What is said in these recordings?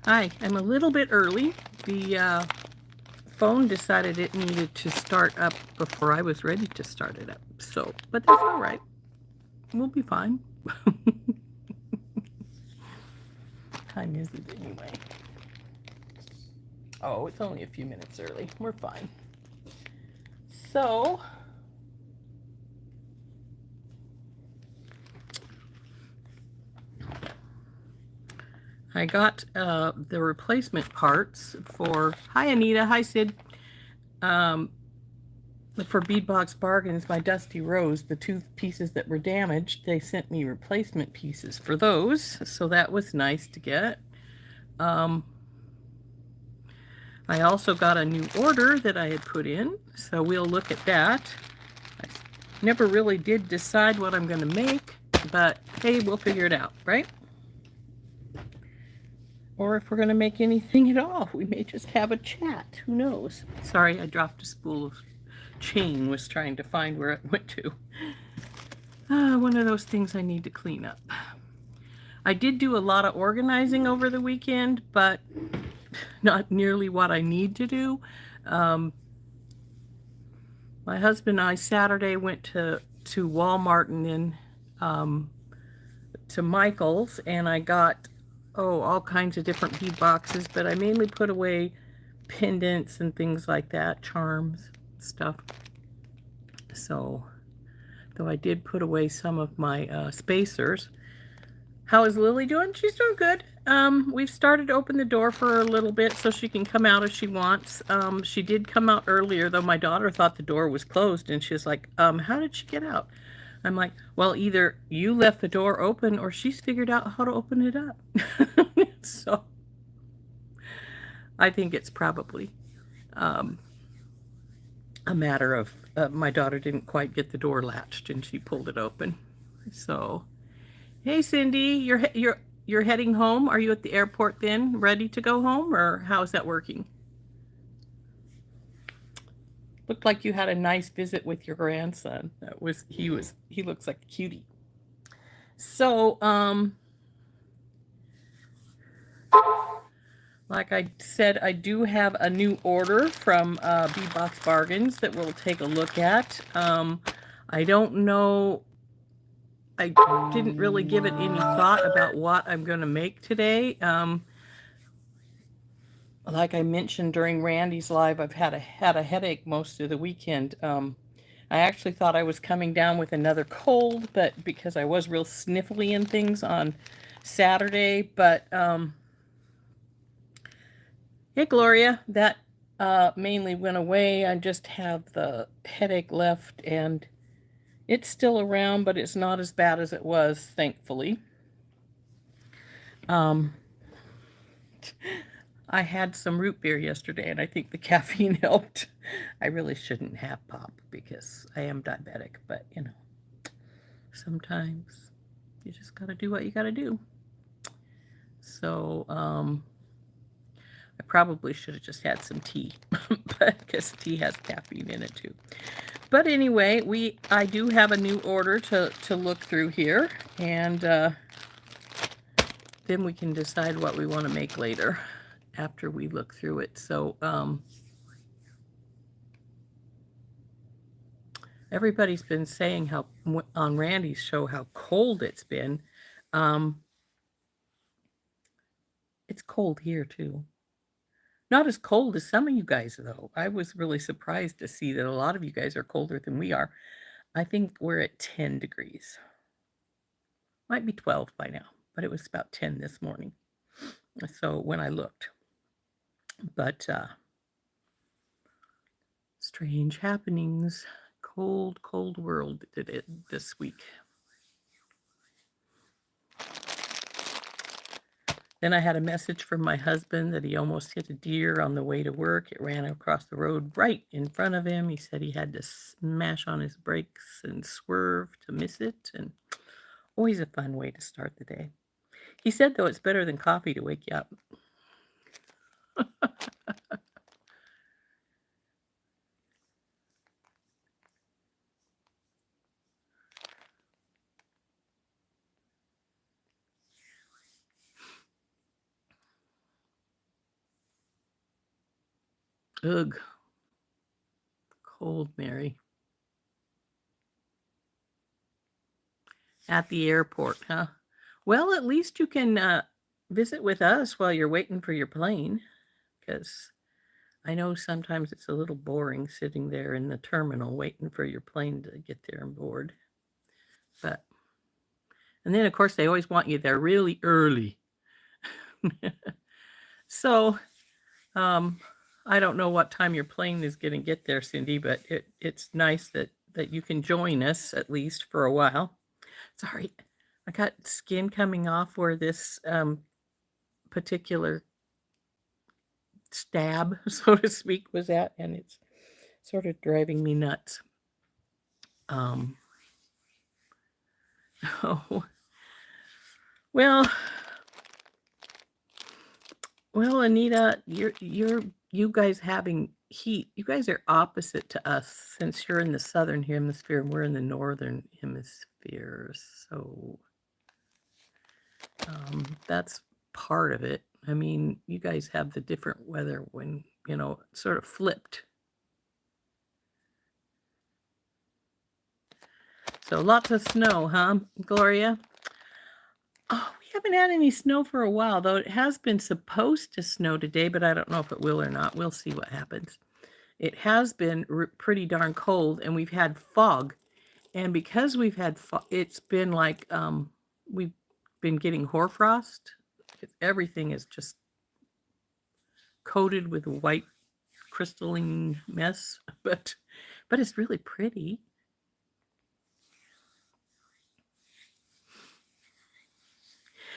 Hi, I'm a little bit early. The phone decided it needed to start up before I was ready to start it up. So, but that's all right. We'll be fine. Time is it anyway? Oh, it's only a few minutes early. We're fine. So, I got the replacement parts for. Hi, Anita. Hi, Sid. Um, for Beadbox Bargains, my Dusty Rose, the two pieces that were damaged, they sent me replacement pieces for those. So that was nice to get. Um, I also got a new order that I had put in, so we'll look at that. I never really did decide what I'm going to make, but hey, we'll figure it out, right? Or if we're going to make anything at all, we may just have a chat. Who knows? Sorry, I dropped a spool of chain, was trying to find where it went to. One of those things I need to clean up. I did do a lot of organizing over the weekend, but not nearly what I need to do. My husband and I Saturday went to Walmart and then to Michael's, and I got all kinds of different bead boxes, but I mainly put away pendants and things like that, charms, stuff. So, though I did put away some of my spacers. How is Lily doing? She's doing good. We've started to open the door for her a little bit so she can come out if she wants. She did come out earlier, though my daughter thought the door was closed, and she's like, how did she get out? I'm like, well, either you left the door open or she's figured out how to open it up. So I think it's probably um, a matter of my daughter didn't quite get the door latched and she pulled it open. So, hey, Cindy, you're heading home. Are you at the airport then, ready to go home, or how's that working? Looked like you had a nice visit with your grandson. He looks like a cutie. So, like I said, I do have a new order from Beadbox Bargains that we'll take a look at. I don't know. I didn't really give it any thought about what I'm going to make today. Like I mentioned during Randy's live, I've had a headache most of the weekend. I actually thought I was coming down with another cold, but because I was real sniffly and things on Saturday, but hey, Gloria, that mainly went away. I just have the headache left, and it's still around, but it's not as bad as it was, thankfully. Um, I had some root beer yesterday, and I think the caffeine helped. I really shouldn't have pop because I am diabetic, but sometimes you just got to do what you got to do. So, I probably should have just had some tea, but because tea has caffeine in it too. But anyway, I do have a new order to look through here, and then we can decide what we want to make later after we look through it. So, everybody's been saying how on Randy's show how cold it's been. Um, it's cold here too. Not as cold as some of you guys, though. I was really surprised to see that a lot of you guys are colder than we are. I think we're at 10 degrees. Might be 12 by now, but it was about 10 this morning. So when I looked. But strange happenings. Cold, cold world did it this week. Then I had a message from my husband that he almost hit a deer on the way to work. It ran across the road right in front of him. He said he had to smash on his brakes and swerve to miss it. And always a fun way to start the day. He said, though, it's better than coffee to wake you up. Ugh. Cold, Mary. At the airport, huh? Well, at least you can visit with us while you're waiting for your plane, because I know sometimes it's a little boring sitting there in the terminal waiting for your plane to get there and board. But, and then of course they always want you there really early. So, I don't know what time your plane is going to get there, Cindy, but it's nice that you can join us at least for a while. Sorry, I got skin coming off where this particular stab, so to speak, was at, and it's sort of driving me nuts. Oh, well, Anita, you guys having heat. You guys are opposite to us since you're in the southern hemisphere and we're in the northern hemisphere. So that's part of it. I mean, you guys have the different weather when, sort of flipped. So lots of snow, huh, Gloria? Oh, we haven't had any snow for a while, though it has been supposed to snow today, but I don't know if it will or not. We'll see what happens. It has been pretty darn cold, and we've had fog. And because we've had it's been like we've been getting hoarfrost. Everything is just coated with white crystalline mess, but it's really pretty.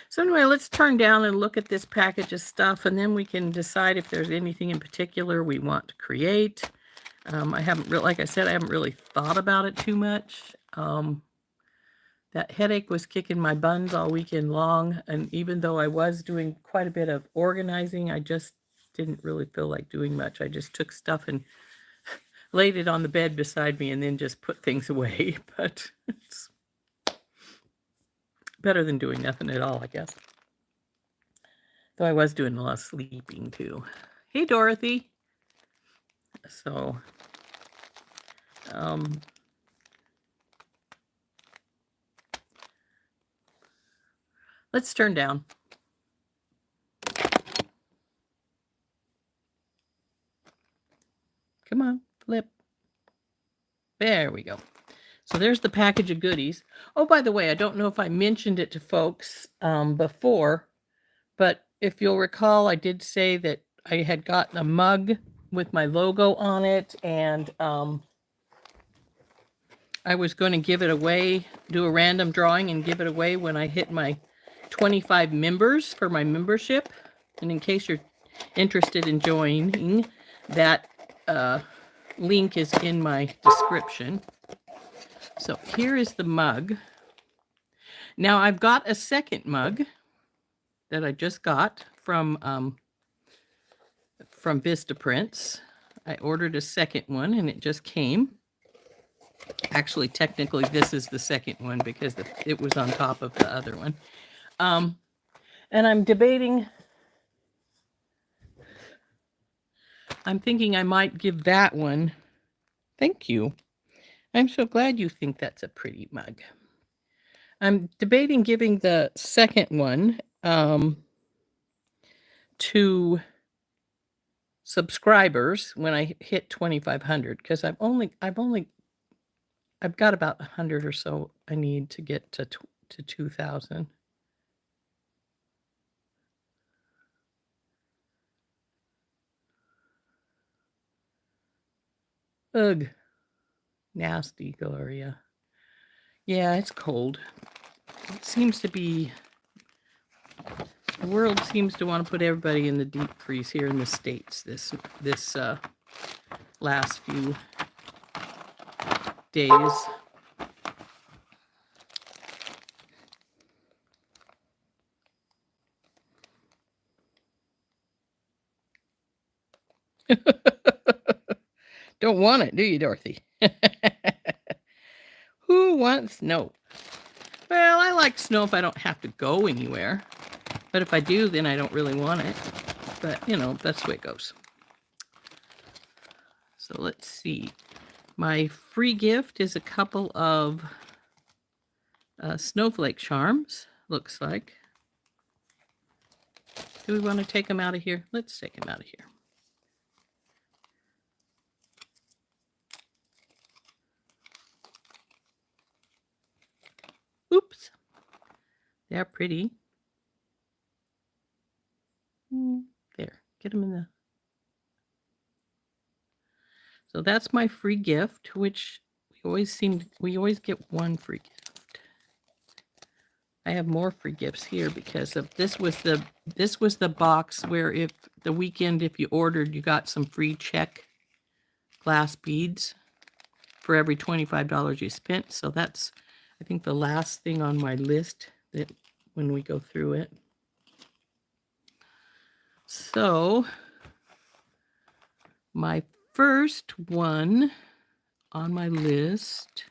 So anyway, let's turn down and look at this package of stuff, and then we can decide if there's anything in particular we want to create. I haven't really, like I said, I haven't really thought about it too much. That headache was kicking my buns all weekend long, and even though I was doing quite a bit of organizing, I just didn't really feel like doing much. I just took stuff and laid it on the bed beside me and then just put things away. But it's better than doing nothing at all, I guess. Though I was doing a lot of sleeping too. Hey, Dorothy. So, let's turn down. Come on, flip. There we go. So there's the package of goodies. Oh, by the way, I don't know if I mentioned it to folks before, but if you'll recall, I did say that I had gotten a mug with my logo on it, and I was going to give it away, do a random drawing and give it away when I hit my 25 members for my membership. And in case you're interested in joining, that link is in my description. So here is the mug. Now I've got a second mug that I just got from Vistaprints. I ordered a second one and it just came. Actually, technically, this is the second one because it was on top of the other one. And I'm debating. I'm thinking I might give that one. Thank you. I'm so glad you think that's a pretty mug. I'm debating giving the second one to subscribers when I hit 2,500, because I've got about 100 or so I need to get to 2,000. Ugh. Nasty, Gloria. Yeah, it's cold. It seems to be... The world seems to want to put everybody in the deep freeze here in the States this last few days. Don't want it, do you, Dorothy? Who wants snow? Well, I like snow if I don't have to go anywhere. But if I do, then I don't really want it. But, that's the way it goes. So let's see. My free gift is a couple of snowflake charms, looks like. Do we want to take them out of here? Let's take them out of here. Oops. They're pretty. There. Get them in the... So that's my free gift, which we always get one free gift. I have more free gifts here because of this was the box where if the weekend if you ordered you got some free check glass beads for every $25 you spent. So that's I think the last thing on my list that when we go through it. So my first one on my list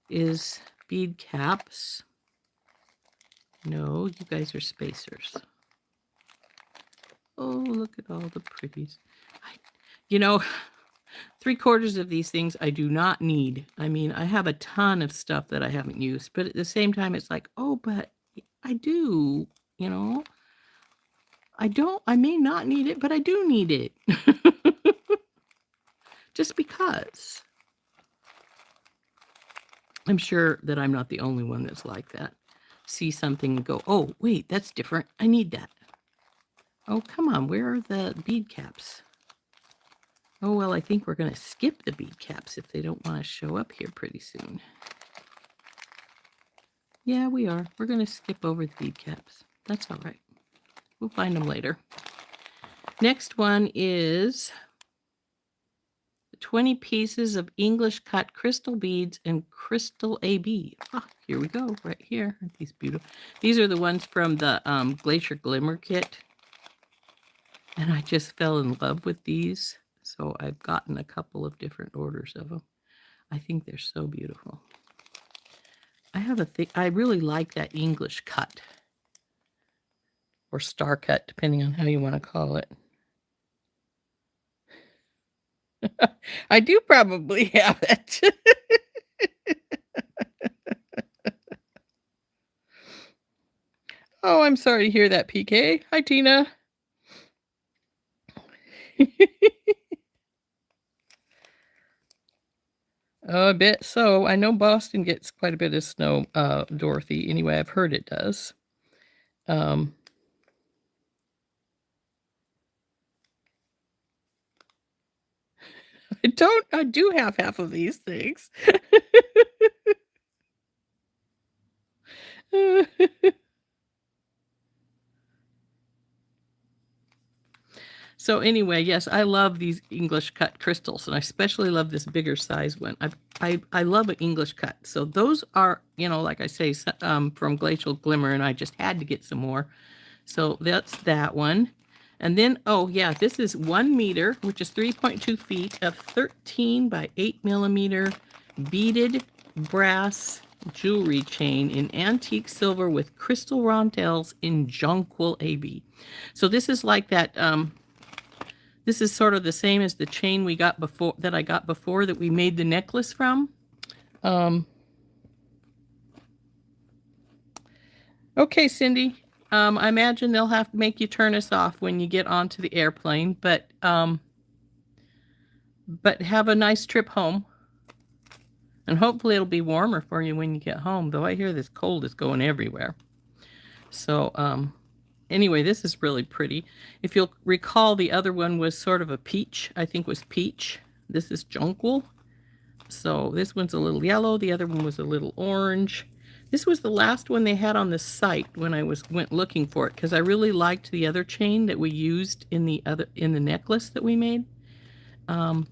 is bead caps. No, you guys are spacers. Oh, look at all the pretties. You know, 3/4 of these things I do not need. I mean, I have a ton of stuff that I haven't used, but at the same time, it's like, oh, but I do, you know. I may not need it, but I do need it. Just because. I'm sure that I'm not the only one that's like that. See something and go, oh, wait, that's different. I need that. Oh, come on. Where are the bead caps? Oh, well, I think we're going to skip the bead caps if they don't want to show up here pretty soon. Yeah, we are. We're going to skip over the bead caps. That's all right. We'll find them later. Next one is 20 pieces of English cut crystal beads and crystal AB. Ah, here we go, right here. Aren't these beautiful? These are the ones from the Glacier Glimmer kit. And I just fell in love with these. So I've gotten a couple of different orders of them. I think they're so beautiful. I have a thing, I really like that English cut. Or star cut, depending on how you want to call it. I do probably have it. Oh, I'm sorry to hear that, PK. Hi, Tina. A bit so. I know Boston gets quite a bit of snow, Dorothy. Anyway, I've heard it does. I do have half of these things. So anyway, yes, I love these English cut crystals, and I especially love this bigger size one. I love an English cut. So those are, you know, like I say, from Glacial Glimmer, and I just had to get some more. So that's that one. And then, oh yeah, this is 1 meter, which is 3.2 feet of 13 by 8 millimeter beaded brass jewelry chain in antique silver with crystal rondelles in jonquil AB. So this is like that, this is sort of the same as the chain we got before, that I got before, that we made the necklace from. Okay, Cindy. I imagine they'll have to make you turn us off when you get onto the airplane, but have a nice trip home. And hopefully it'll be warmer for you when you get home, though I hear this cold is going everywhere. So, anyway, this is really pretty. If you'll recall, the other one was sort of a peach. I think was peach. This is jonquil. So this one's a little yellow. The other one was a little orange. This was the last one they had on the site when I went looking for it, because I really liked the other chain that we used in the necklace that we made. And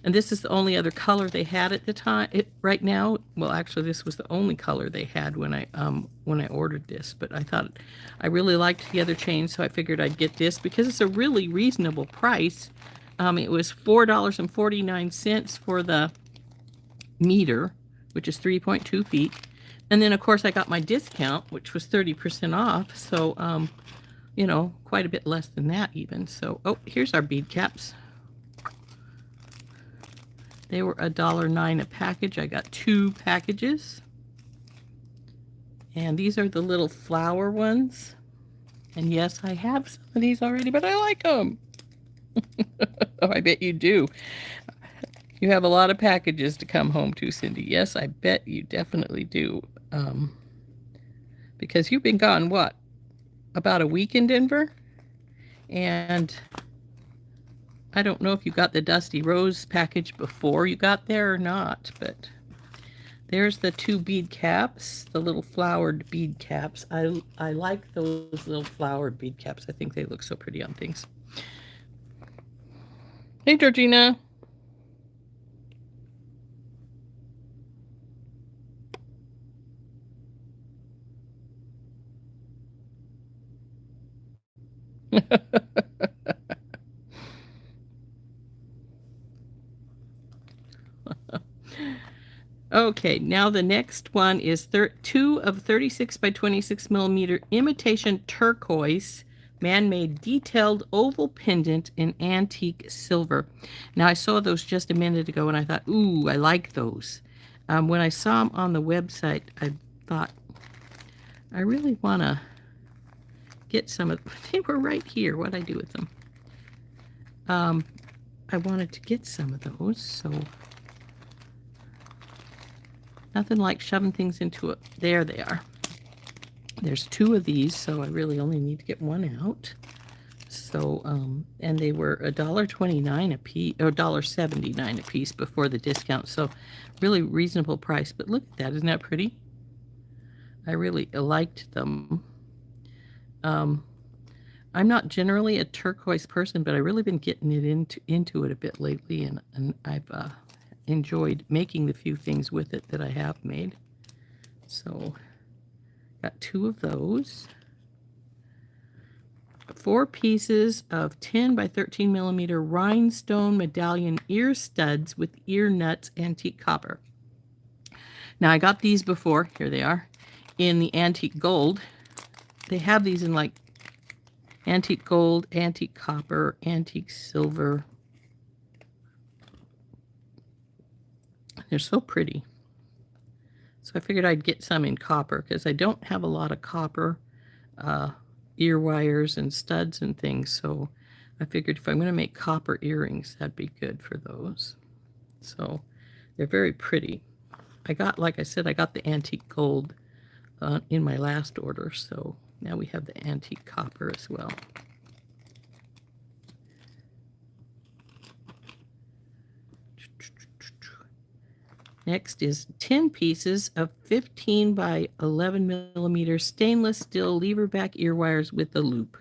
this is the only other color they had at the time. Right now, well, actually, this was the only color they had when I ordered this. But I thought I really liked the other chain, so I figured I'd get this because it's a really reasonable price. It was $4.49 for the meter, which is 3.2 feet. And then, of course, I got my discount, which was 30% off. So, you know, quite a bit less than that even. So, oh, here's our bead caps. They were $1.09 a package. I got 2 packages. And these are the little flower ones. And yes, I have some of these already, but I like them. Oh, I bet you do. You have a lot of packages to come home to, Cindy. Yes, I bet you definitely do. Because you've been gone, what, about a week in Denver? And I don't know if you got the Dusty Rose package before you got there or not, but there's the 2 bead caps, the little flowered bead caps. I like those little flowered bead caps. I think they look so pretty on things. Hey, Georgina. Okay, now the next one is 2 of 36 by 26 millimeter imitation turquoise man-made detailed oval pendant in antique silver. Now I saw those just a minute ago and I thought, ooh, I like those. When I saw them on the website, I thought, I really want to get some of them. They were right here. What'd I do with them? I wanted to get some of those, so nothing like shoving things into it. There they are. There's 2 of these, so I really only need to get 1 out. So, and they were $1.29 a piece, or $1.79 a piece before the discount. So, really reasonable price. But look at that, isn't that pretty? I really liked them. I'm not generally a turquoise person, but I've really been getting it into it a bit lately, and I've enjoyed making the few things with it that I have made. So, got 2 of those. 4 pieces of 10 by 13 millimeter rhinestone medallion ear studs with ear nuts antique copper. Now I got these before, here they are, in the antique gold. They have these in like antique gold, antique copper, antique silver. They're so pretty. So I figured I'd get some in copper because I don't have a lot of copper ear wires and studs and things, so I figured if I'm going to make copper earrings, that'd be good for those. So they're very pretty. I got, like I said, I got the antique gold in my last order, so now we have the antique copper as well. Next is 10 pieces of 15 by 11 millimeter stainless steel lever back ear wires with the loop.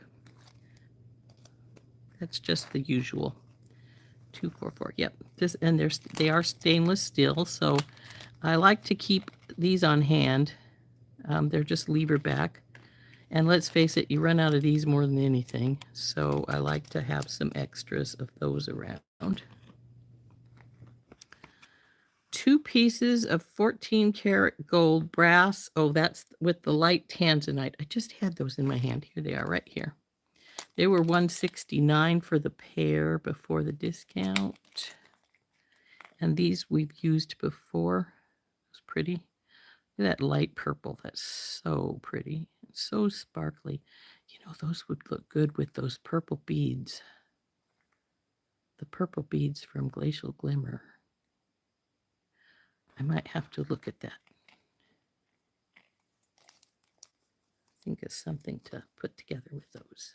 That's just the usual. 244. Yep. This, and they are stainless steel, so I like to keep these on hand. They're just lever back. And let's face it, you run out of these more than anything, so I like to have some extras of those around. 2 pieces of 14 karat gold brass. Oh, that's with the light tanzanite. I just had those in my hand. Here they are right here. They were $169 for the pair before the discount. And these we've used before. It's pretty. Look at that light purple. That's so pretty. It's so sparkly. You know, those would look good with those purple beads. The purple beads from Glacial Glimmer. I might have to look at that. Think of something to put together with those.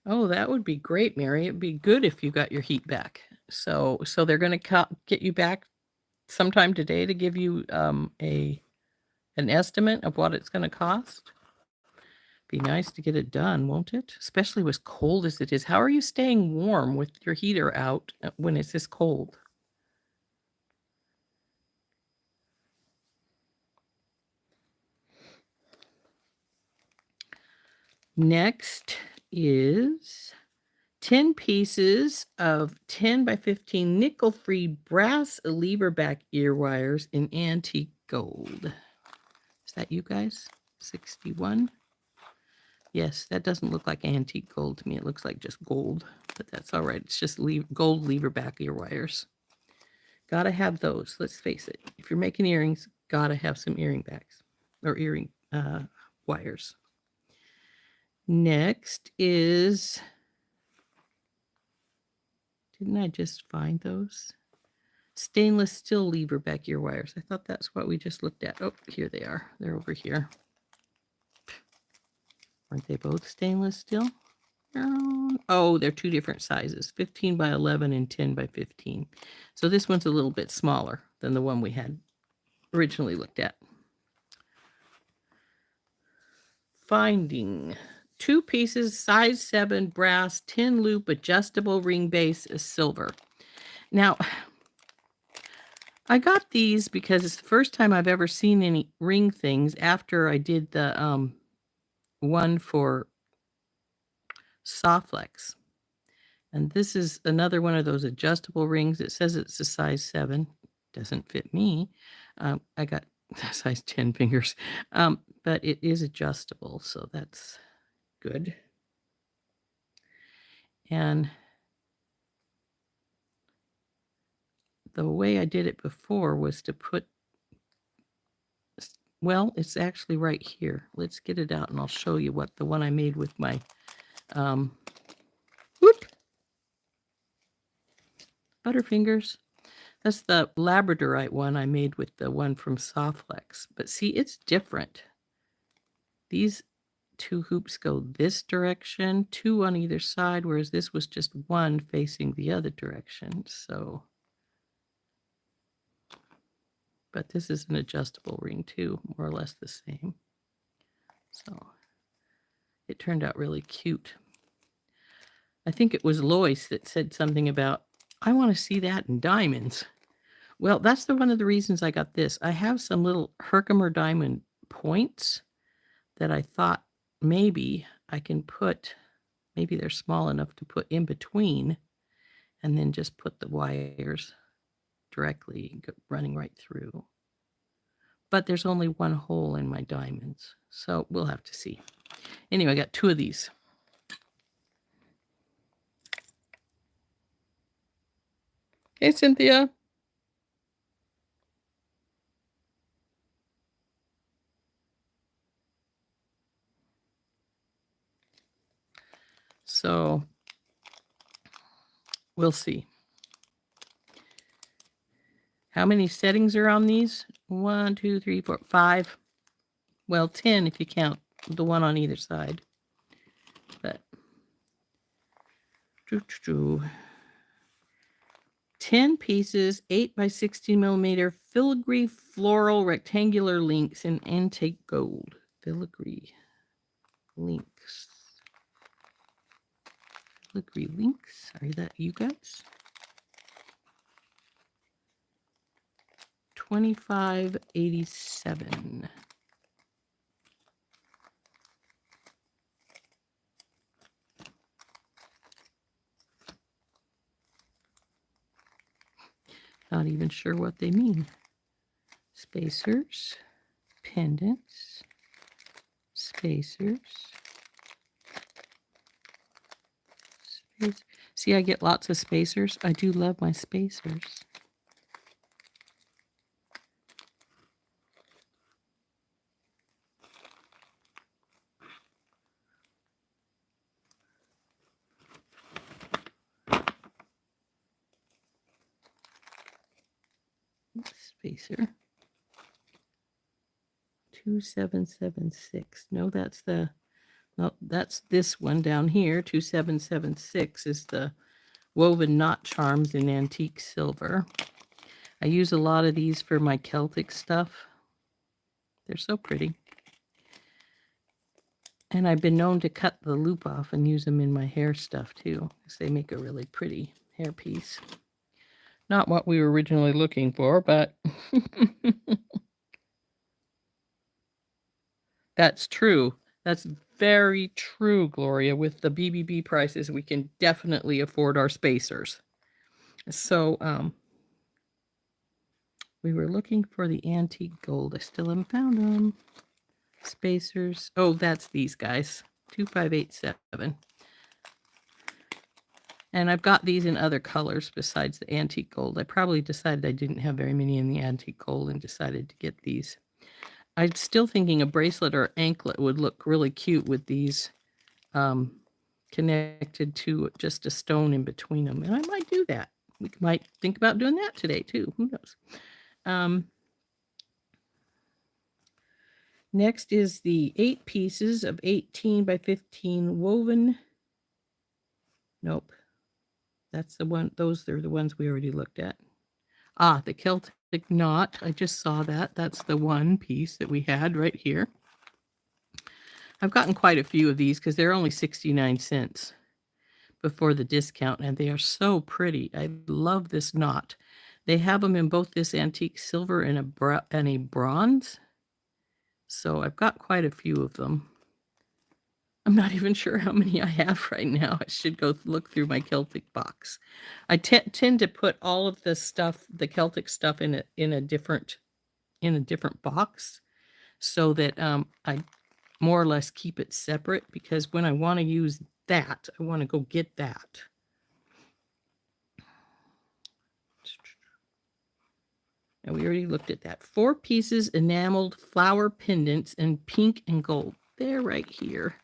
Oh, that would be great, Mary. It'd be good if you got your heat back. So they're going to get you back sometime today to give you an estimate of what it's going to cost. Be nice to get it done, won't it? Especially as cold as it is. How are you staying warm with your heater out when it's this cold? Next is 10 pieces of 10 by 15 nickel-free brass lever back ear wires in antique gold. Is that you guys? 61? Yes, that doesn't look like antique gold to me. It looks like just gold, but that's all right. It's just gold lever back ear wires. Gotta have those. Let's face it. If you're making earrings, gotta have some earring backs or earring wires. Next is, didn't I just find those? Stainless steel lever back ear wires. I thought that's what we just looked at. Oh, here they are. They're over here. Aren't they both stainless steel? Oh, they're two different sizes, 15 by 11 and 10 by 15. So this one's a little bit smaller than the one we had originally looked at. Finding 2 pieces, size 7 brass, 10 loop adjustable ring base, silver. Now, I got these because it's the first time I've ever seen any ring things after I did the one for Softflex. And this is another one of those adjustable rings. It says it's a size 7. Doesn't fit me. I got size 10 fingers. But it is adjustable, so that's good. And the way I did it before was to put, well, it's actually right here. Let's get it out and I'll show you what the one I made with my, Butterfingers. That's the Labradorite one I made with the one from Softflex. But see, it's different. These 2 hoops go this direction, 2 on either side, whereas this was just one facing the other direction. So, but this is an adjustable ring too, more or less the same. So it turned out really cute. I think it was Lois that said something about, I want to see that in diamonds. Well, that's one of the reasons I got this. I have some little Herkimer diamond points that I thought maybe I can put, maybe they're small enough to put in between and then just put the wires directly running right through. But there's only one hole in my diamonds, so we'll have to see. Anyway, I got 2 of these. Hey, Cynthia. So we'll see. How many settings are on these? 1, 2, 3, 4, 5. Well, 10 if you count the one on either side. But 10 pieces, 8 by 60 millimeter filigree floral rectangular links in antique gold. Filigree links. Filigree links. Are that you guys? $25.87. Not even sure what they mean. Spacers, pendants, spacers. See, I get lots of spacers. I do love my spacers. Spacer 2776. No, that's this one down here. 2776 is the woven knot charms in antique silver. I use a lot of these for my Celtic stuff. They're so pretty. And I've been known to cut the loop off and use them in my hair stuff too, because they make a really pretty hairpiece. Not what we were originally looking for, but that's true. That's very true, Gloria. With the BBB prices, we can definitely afford our spacers. So, we were looking for the antique gold. I still haven't found them. Spacers. Oh, that's these guys. 2587. And I've got these in other colors besides the antique gold. I probably decided I didn't have very many in the antique gold and decided to get these. I'm still thinking a bracelet or anklet would look really cute with these connected to just a stone in between them. And I might do that. We might think about doing that today too. Who knows? Next is the 8 pieces of 18 by 15 woven. Nope. That's the one. Those are the ones we already looked at. Ah, the Celtic knot. I just saw that. That's the one piece that we had right here. I've gotten quite a few of these because they're only 69 cents before the discount, and they are so pretty. I love this knot. They have them in both this antique silver and a bronze. So I've got quite a few of them. I'm not even sure how many I have right now. I should go look through my Celtic box. I tend to put all of the stuff, the Celtic stuff, in a different box, so that I more or less keep it separate, because when I want to use that, I want to go get that. And we already looked at that. 4 pieces enameled flower pendants in pink and gold. They're right here.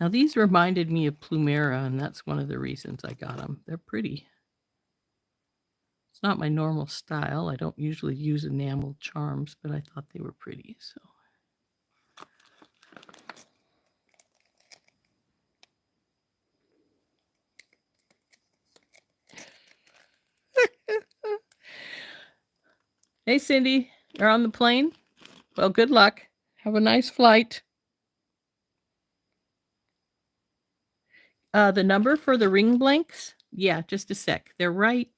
Now, these reminded me of Plumera, and that's one of the reasons I got them. They're pretty. It's not my normal style. I don't usually use enameled charms, but I thought they were pretty, so. Hey, Cindy, you're on the plane? Well, good luck. Have a nice flight. The number for the ring blanks? Yeah, just a sec. They're right.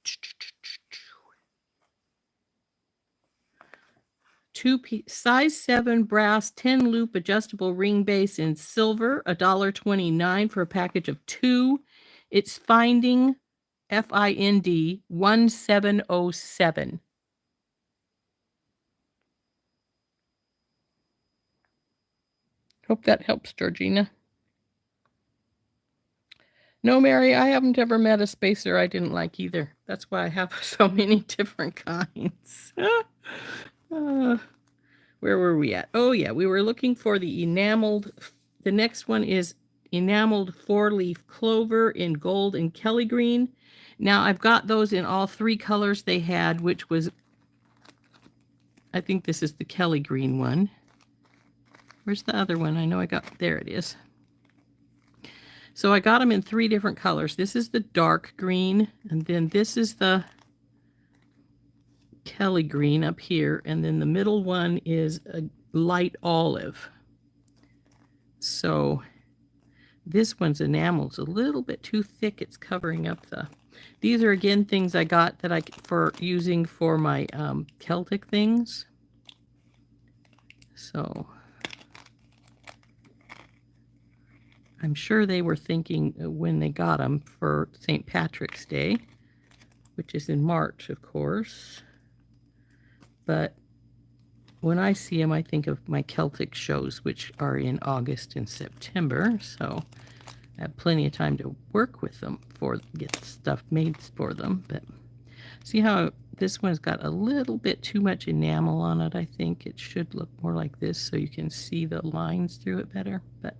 2 size 7 brass 10 loop adjustable ring base in silver, $1.29 for a package of 2. It's Finding, FIND 1707. Hope that helps, Georgina. No, Mary, I haven't ever met a spacer I didn't like either. That's why I have so many different kinds. Where were we at? Oh, yeah, we were looking for the enameled. The next one is enameled 4-leaf clover in gold and Kelly green. Now, I've got those in all 3 colors they had, which was, I think this is the Kelly green one. Where's the other one? I know I got, there it is. So I got them in 3 different colors. This is the dark green, and then this is the Kelly green up here, and then the middle one is a light olive. So this one's enamel's a little bit too thick. It's covering up the. These are again things I got that for using for my Celtic things. So I'm sure they were thinking when they got them for St. Patrick's Day, which is in March, of course. But when I see them, I think of my Celtic shows, which are in August and September. So I have plenty of time to work with them get stuff made for them. But see how this one's got a little bit too much enamel on it. I think it should look more like this so you can see the lines through it better. But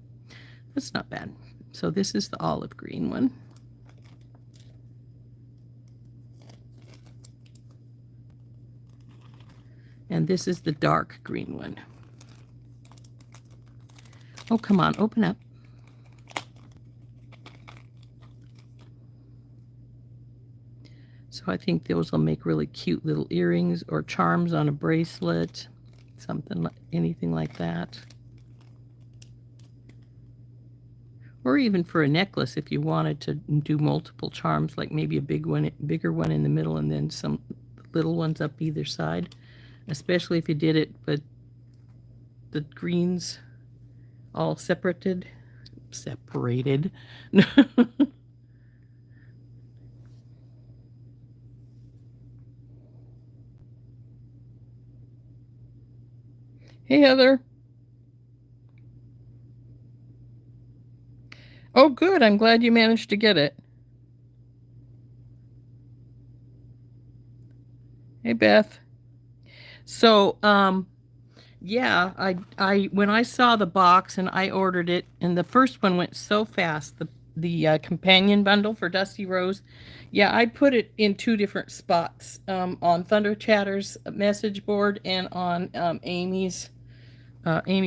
that's not bad. So this is the olive green one. And this is the dark green one. Oh, come on, open up. So I think those will make really cute little earrings or charms on a bracelet, something like anything like that. Or even for a necklace, if you wanted to do multiple charms, like maybe a bigger one in the middle and then some little ones up either side. Especially if you did it with the greens all separated. Hey, Heather. Oh, good. I'm glad you managed to get it. Hey, Beth. So, yeah, I when I saw the box and I ordered it, and the first one went so fast, the companion bundle for Dusty Rose. Yeah, I put it in two different spots, on Thunder Chatter's message board and on Amy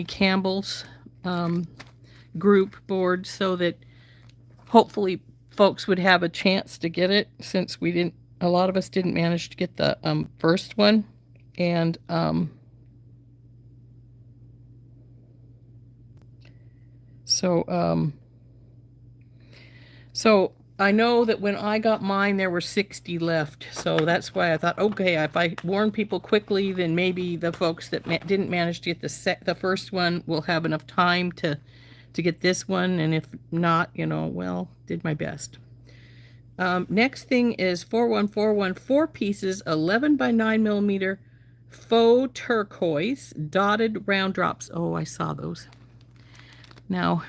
Campbell's group board, so that hopefully folks would have a chance to get it, since a lot of us didn't manage to get the first one. And so I know that when I got mine, there were 60 left. So that's why I thought, okay, if I warn people quickly, then maybe the folks that didn't manage to get the first one will have enough time to get this one. And if not, well, did my best. Next thing is 4141, 4 pieces, 11 by 9 millimeter faux turquoise dotted round drops. Oh, I saw those. Now,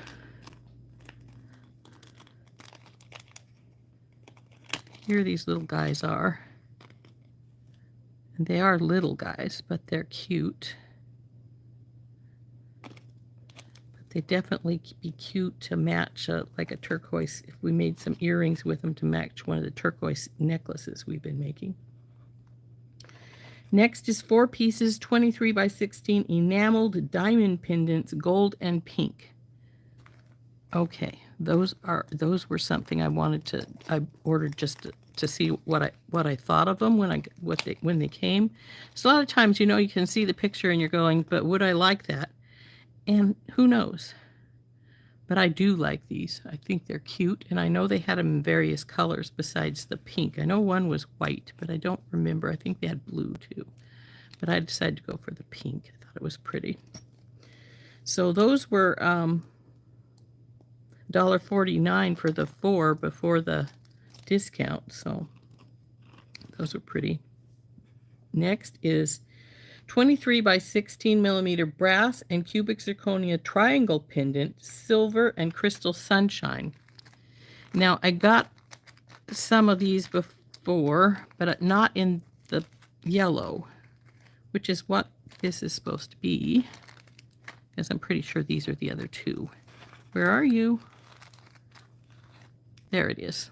here these little guys are. And they are little guys, but they're cute. But they definitely be cute to match like a turquoise, if we made some earrings with them to match one of the turquoise necklaces we've been making. Next is 4 pieces, 23 by 16 enameled diamond pendants, gold and pink. Okay, those were something I ordered just to see what I thought of them when they came. So a lot of times, you can see the picture and you're going, but would I like that? And who knows? But I do like these. I think they're cute, and I know they had them in various colors besides the pink. I know one was white, but I don't remember. I think they had blue too. But I decided to go for the pink. I thought it was pretty. So those were $1.49 for the 4 before the discount. So those are pretty. Next is 23 by 16 millimeter brass and cubic zirconia triangle pendant, silver and crystal sunshine. Now, I got some of these before, but not in the yellow, which is what this is supposed to be, because I'm pretty sure these are the other two. Where are you? There it is.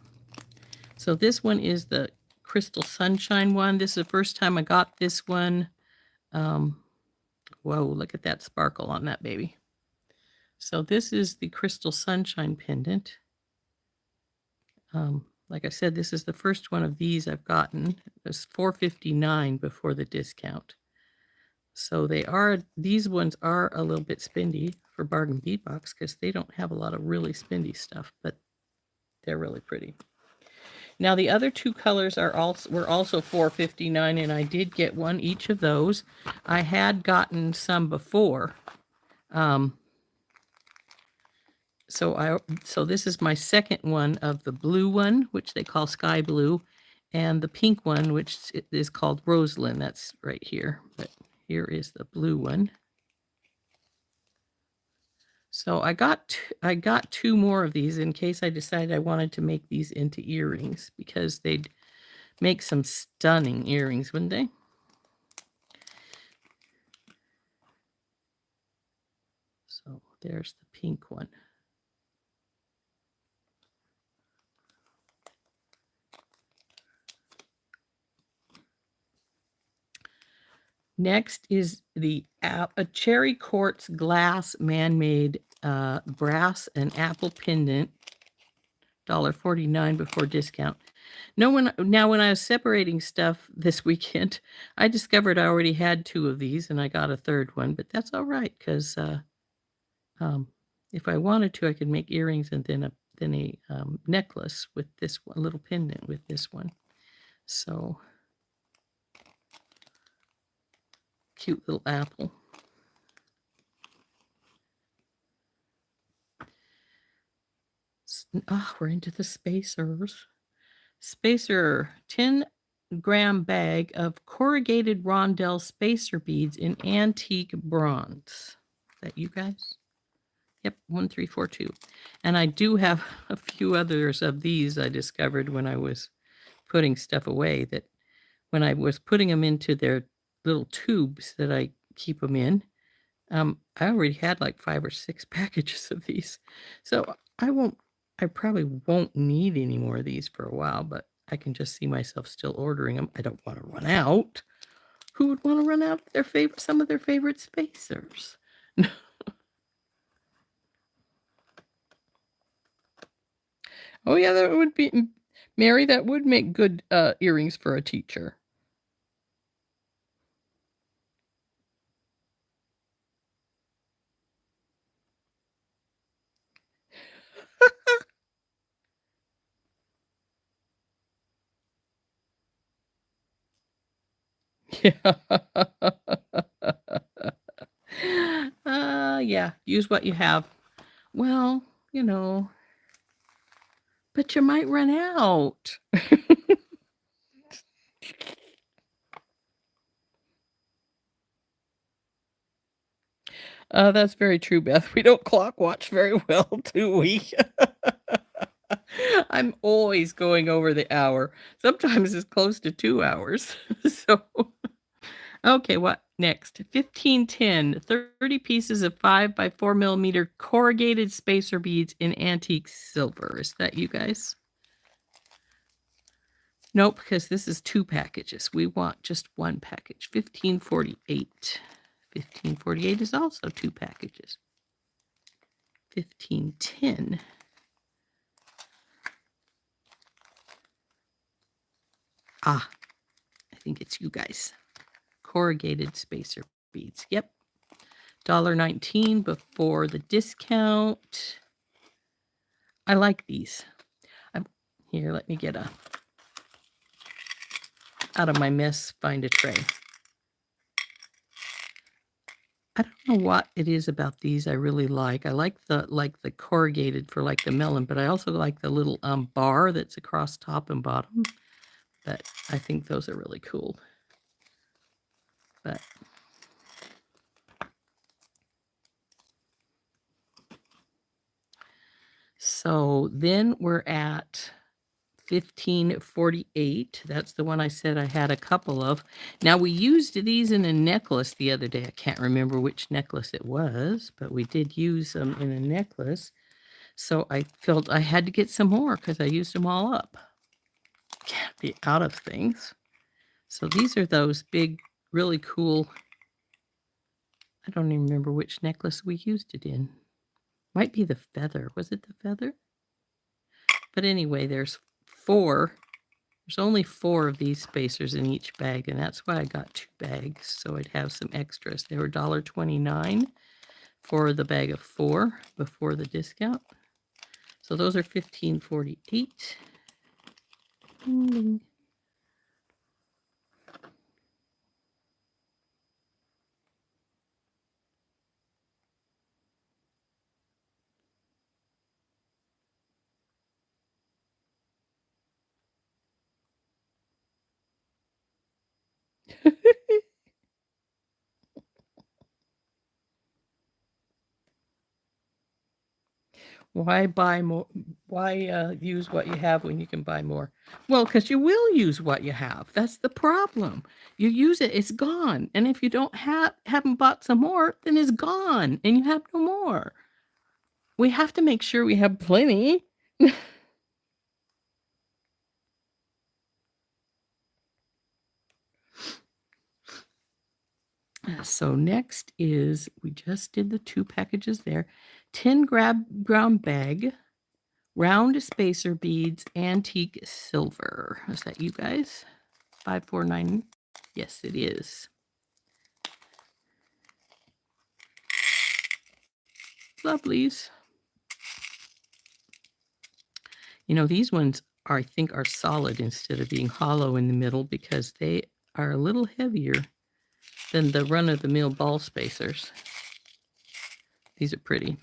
So this one is the crystal sunshine one. This is the first time I got this one. Whoa, look at that sparkle on that baby. So this is the crystal sunshine pendant. Like I said, this is the first one of these I've gotten. It was $4.59 before the discount. So these ones are a little bit spendy for Bargain Bead Box, because they don't have a lot of really spendy stuff, but they're really pretty. Now, the other two colors were also $4.59, and I did get one each of those. I had gotten some before. So this is my second one of the blue one, which they call Sky Blue, and the pink one, which is called Rosalind. That's right here, but here is the blue one. So I got 2 more of these in case I decided I wanted to make these into earrings, because they'd make some stunning earrings, wouldn't they? So there's the pink one. Next is a cherry quartz glass man-made brass and apple pendant, $1.49 before discount. Now, when I was separating stuff this weekend, I discovered I already had 2 of these, and I got a third one, but that's all right, because if I wanted to, I could make earrings and then a necklace with this one, a little pendant with this one. So cute little apple. We're into the spacers. Spacer, 10-gram bag of corrugated rondelle spacer beads in antique bronze. Is that you guys? Yep, 1342. And I do have a few others of these I discovered when I was putting stuff away, that when I was putting them into their little tubes that I keep them in, I already had like 5 or 6 packages of these. So I probably won't need any more of these for a while, but I can just see myself still ordering them. I don't want to run out. Who would want to run out of some of their favorite spacers? Oh yeah, that would be, Mary, that would make good earrings for a teacher. Yeah. Yeah, use what you have. Well, but you might run out. That's very true, Beth. We don't clock watch very well, do we? I'm always going over the hour. Sometimes it's close to 2 hours. So, okay, what next? 1510, 30 pieces of 5 by 4 millimeter corrugated spacer beads in antique silver. Is that you guys? Nope, because this is 2 packages. We want just 1 package. 1548. 1548 is also 2 packages. 1510. I think it's you guys. Corrugated spacer beads. Yep. $1.19 before the discount. I like these. Here, let me get out of my mess, find a tray. I don't know what it is about these I really like. I like the corrugated for like the melon, but I also like the little bar that's across top and bottom. But I think those are really cool. But so then we're at 1548. That's the one I said I had a couple of. Now we used these in a necklace the other day. I can't remember which necklace it was, but we did use them in a necklace. So I felt I had to get some more because I used them all up. Can't be out of things. So these are those big, really cool. I don't even remember which necklace we used it in. Might be the feather. Was it the feather? But anyway, there's 4. There's only 4 of these spacers in each bag, and that's why I got 2 bags, so I'd have some extras. They were $1.29 for the bag of 4 before the discount. So those are $15.48. Why buy more? Why use what you have when you can buy more? Well, because you will use what you have. That's the problem. You use it, it's gone. And if you don't haven't bought some more, then it's gone and you have no more. We have to make sure we have plenty. So next is, we just did the 2 packages there. 10-gram bag, round spacer beads, antique silver. Is that you guys? 549. Yes, it is. Lovelies. These ones I think are solid instead of being hollow in the middle because they are a little heavier than the run-of-the-mill ball spacers. These are pretty.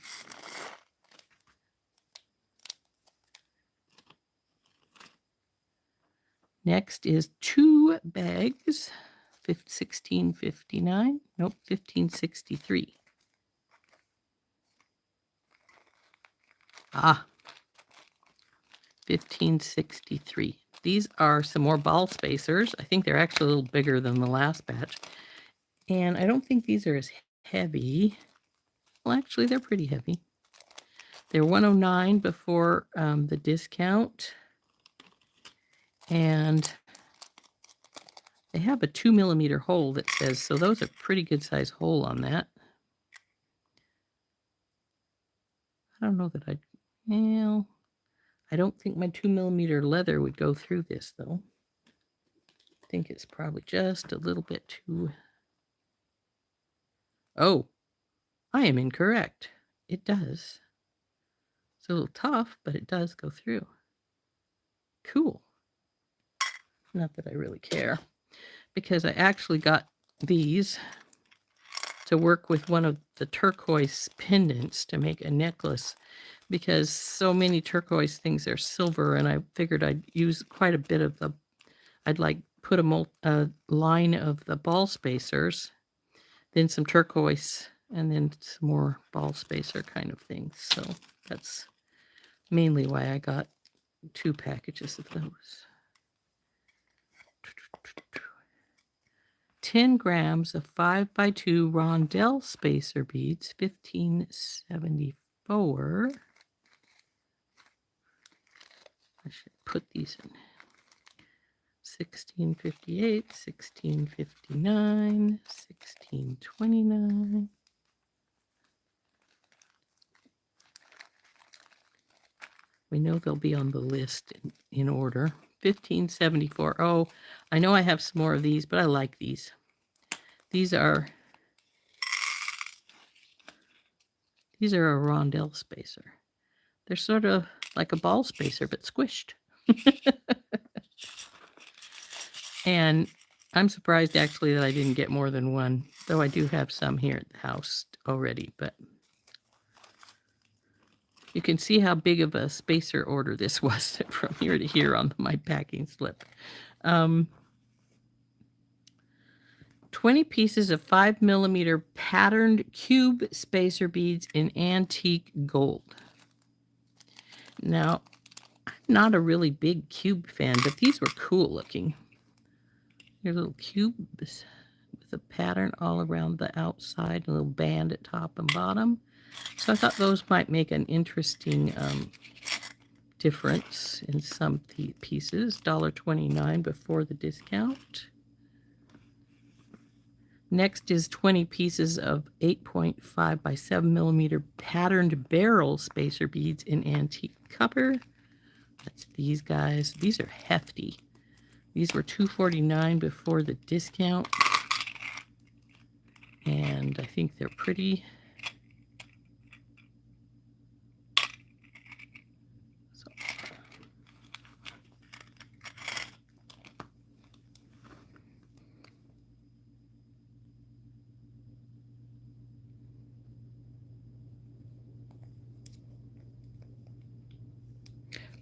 Next is 2 bags, 1659. Nope, 1563. Ah, 1563. These are some more ball spacers. I think they're actually a little bigger than the last batch. And I don't think these are as heavy. Well, actually, they're pretty heavy. They're 109 before the discount. And they have a 2mm hole that says, so those are pretty good size hole on that. I don't know that well, I don't think my 2mm leather would go through this though. I think it's probably just a little bit too. Oh, I am incorrect. It does. It's a little tough, but it does go through. Cool. Not that I really care, because I actually got these to work with one of the turquoise pendants to make a necklace, because so many turquoise things are silver, and I figured I'd use quite a bit of I'd like put a line of the ball spacers, then some turquoise, and then some more ball spacer kind of things. So that's mainly why I got 2 packages of those. 10 grams of 5x2 rondelle spacer beads, 1574. I should put these in. 1658, 1659, 1629. We know they'll be on the list in order. 1574. Oh, I know I have some more of these, but I like these. These are a rondelle spacer. They're sort of like a ball spacer, but squished. And I'm surprised actually that I didn't get more than one, though I do have some here at the house already, but you can see how big of a spacer order this was from here to here on my packing slip. 20 pieces of 5mm patterned cube spacer beads in antique gold. Now, I'm not a really big cube fan, but these were cool looking. They're little cubes with a pattern all around the outside, a little band at top and bottom. So I thought those might make an interesting difference in some pieces. $1.29 before the discount. Next is 20 pieces of 8.5 by 7mm patterned barrel spacer beads in antique copper. That's these guys. These are hefty. These were $2.49 before the discount. And I think they're pretty.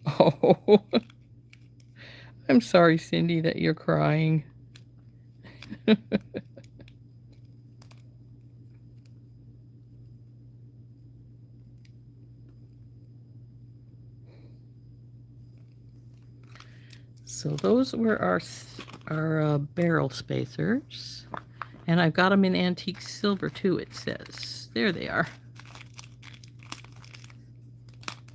Oh, I'm sorry, Cindy, that you're crying. So those were our barrel spacers. And I've got them in antique silver too, it says. There they are.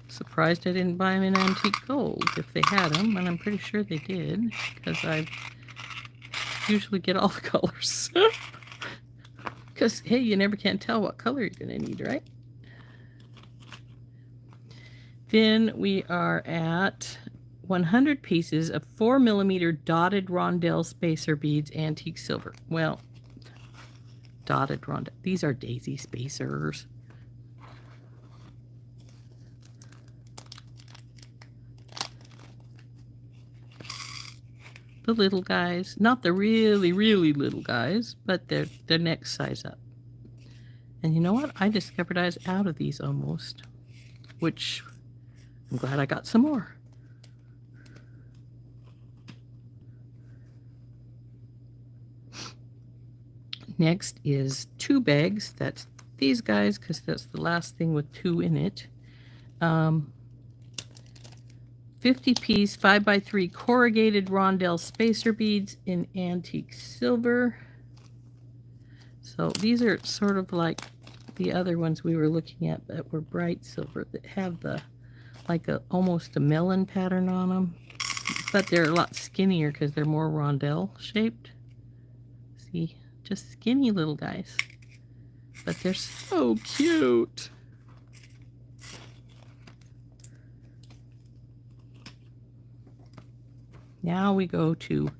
Surprised I didn't buy them in antique gold if they had them, and I'm pretty sure they did, because I usually get all the colors. Because, hey, you never can tell what color you're going to need, right? Then we are at 100 pieces of 4mm dotted rondelle spacer beads, antique silver. Well, dotted rondelle. These are daisy spacers. The little guys, not the really, really little guys, but they're the next size up. And you know what? I discovered I was out of these almost, which I'm glad I got some more. Next is 2 bags. That's these guys because that's the last thing with 2 in it. 50-piece 5x3 corrugated rondelle spacer beads in antique silver. So these are sort of like the other ones we were looking at that were bright silver that have the almost a melon pattern on them, but they're a lot skinnier because they're more rondelle shaped. See, just skinny little guys, but they're so cute. Now we go to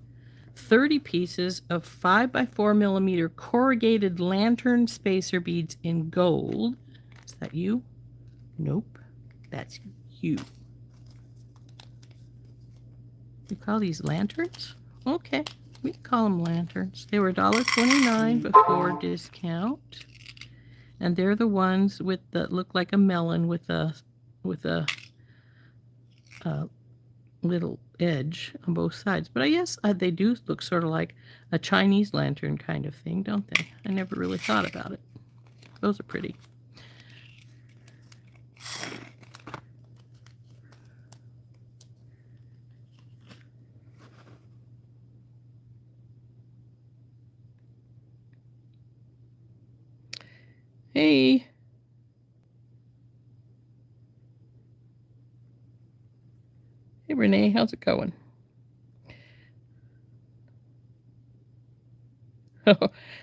30 pieces of 5x4mm corrugated lantern spacer beads in gold. Is that you? Nope, that's you. You call these lanterns? Okay, we call them lanterns. They were $1.29 before discount, and they're the ones with that look like a melon with a little edge on both sides. But I guess they do look sort of like a Chinese lantern kind of thing, don't they? I never really thought about it. Those are pretty. Hey. Hey, Renee, how's it going?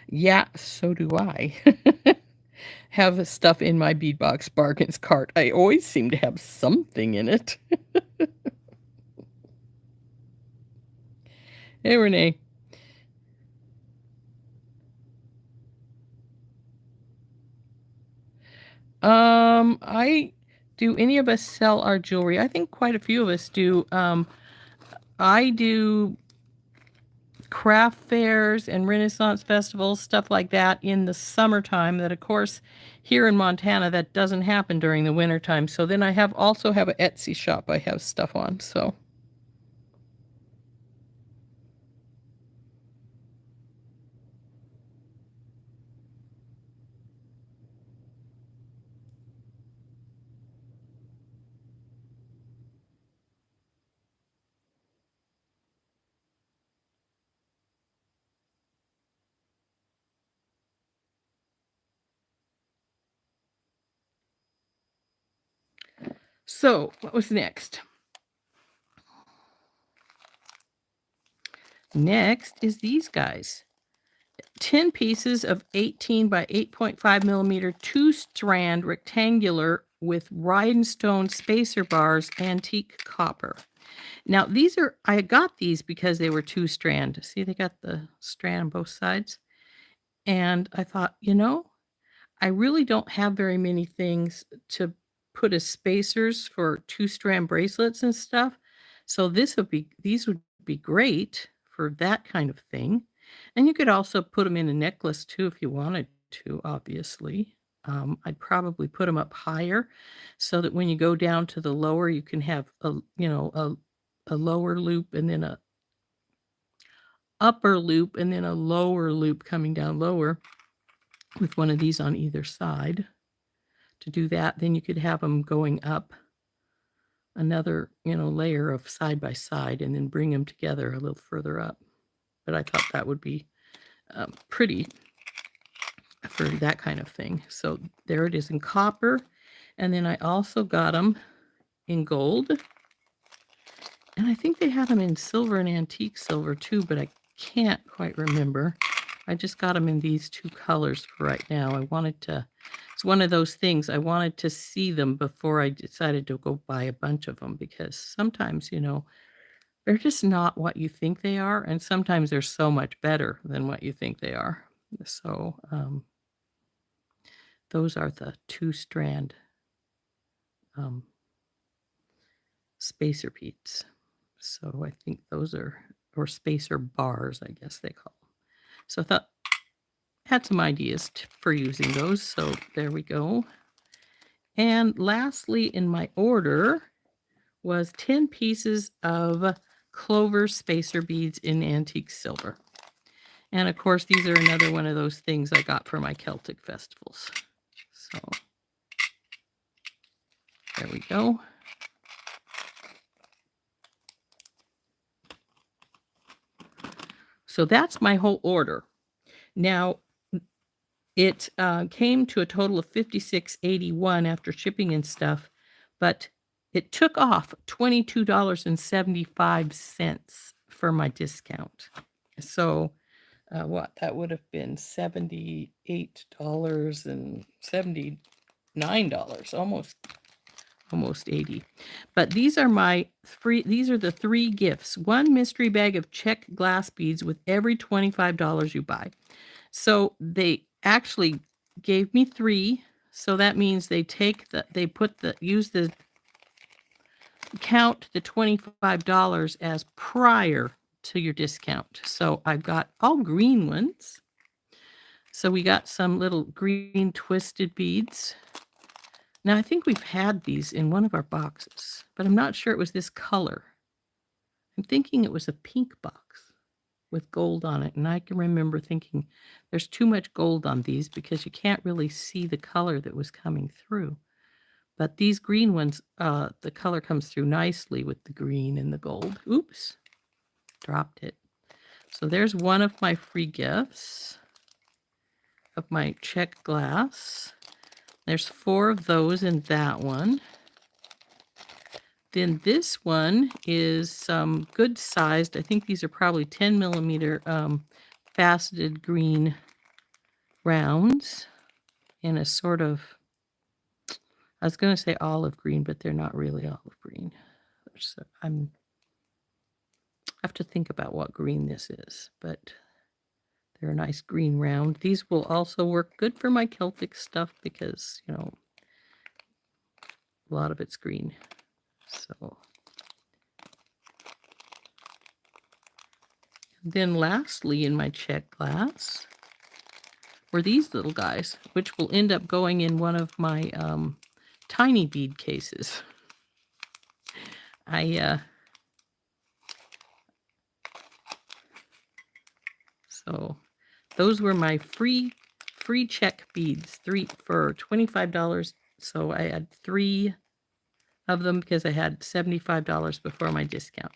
Yeah, so do I. Have stuff in my beadbox bargains cart. I always seem to have something in it. Hey, Renee. Do any of us sell our jewelry? I think quite a few of us do. I do craft fairs and Renaissance festivals, stuff like that in the summertime, that of course here in Montana that doesn't happen during the wintertime. So then I also have an Etsy shop I have stuff on. So what was next? Next is these guys. 10 pieces of 18 by 8.5 millimeter 2-strand rectangular with rhinestone spacer bars, antique copper. Now these are, I got these because they were 2-strand. See, they got the strand on both sides. And I thought, I really don't have very many things to put as spacers for 2-strand bracelets and stuff. So these would be great for that kind of thing. And you could also put them in a necklace too if you wanted to, obviously. I'd probably put them up higher so that when you go down to the lower, you can have a lower loop and then a upper loop and then a lower loop coming down lower with one of these on either side. To do that, then you could have them going up another, layer of side by side and then bring them together a little further up. But I thought that would be pretty for that kind of thing. So there it is in copper. And then I also got them in gold. And I think they had them in silver and antique silver too, but I can't quite remember. I just got them in these 2 colors for right now. It's one of those things, I wanted to see them before I decided to go buy a bunch of them, because sometimes, they're just not what you think they are, and sometimes they're so much better than what you think they are. So those are the 2-strand spacer beads. So I think those are, or spacer bars, I guess they call them. So I thought, had some ideas for using those. So there we go. And lastly in my order was 10 pieces of clover spacer beads in antique silver. And of course, these are another one of those things I got for my Celtic festivals. So there we go. So that's my whole order. Now, it came to a total of $56.81 after shipping and stuff, but it took off $22.75 for my discount. So what that would have been $78.79, almost 80. But these are the 3 gifts. 1 mystery bag of Czech glass beads with every $25 you buy. So they actually gave me 3. So that means they use the count the $25 as prior to your discount. So I've got all green ones. So we got some little green twisted beads. Now I think we've had these in one of our boxes, but I'm not sure it was this color. I'm thinking it was a pink box with gold on it. And I can remember thinking there's too much gold on these because you can't really see the color that was coming through. But these green ones, the color comes through nicely with the green and the gold. Oops, dropped it. So there's one of my free gifts of my Czech glass. There's 4 of those in that one. Then this one is good sized. I think these are probably 10 millimeter faceted green rounds in a sort of, I was going to say olive green, but they're not really olive green. So I have to think about what green this is, but they're a nice green round. These will also work good for my Celtic stuff because, you know, a lot of it's green. So then lastly in my Czech glass were these little guys, which will end up going in one of my tiny bead cases. So those were my free Czech beads, 3 for $25. So I had 3 of them because I had $75 before my discount,